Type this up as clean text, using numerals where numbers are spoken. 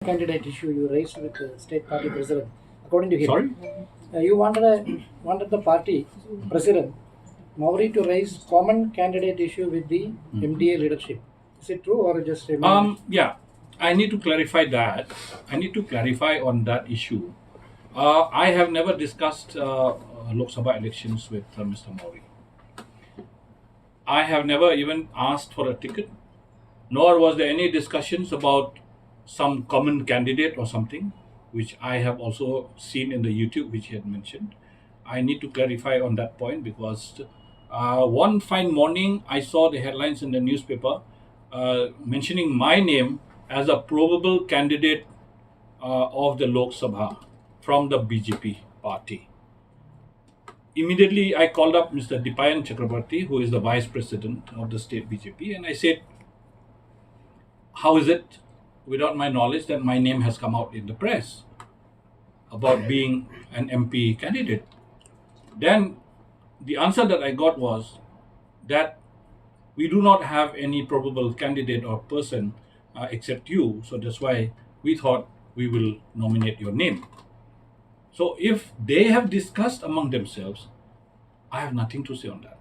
Candidate issue you raised with the state party president, according to him. Sorry? You wanted the party president, Maori, to raise common candidate issue with the MDA leadership. Is it true or just a Yeah, I need to clarify that. I need to clarify on that issue. I have never discussed Lok Sabha elections with Mr. Mauri. I have never even asked for a ticket, nor was there any discussions about some common candidate or something, which I have also seen in the YouTube, which he had mentioned. I need to clarify on that point because one fine morning I saw the headlines in the newspaper mentioning my name as a probable candidate of the Lok Sabha from the BJP party. Immediately, I called up Mr. Dipayan Chakrabarti, who is the vice president of the state BJP, and I said, how is it, without my knowledge, that my name has come out in the press about being an MP candidate? Then the answer that I got was that we do not have any probable candidate or person except you, so that's why we thought we will nominate your name. So if they have discussed among themselves, I have nothing to say on that.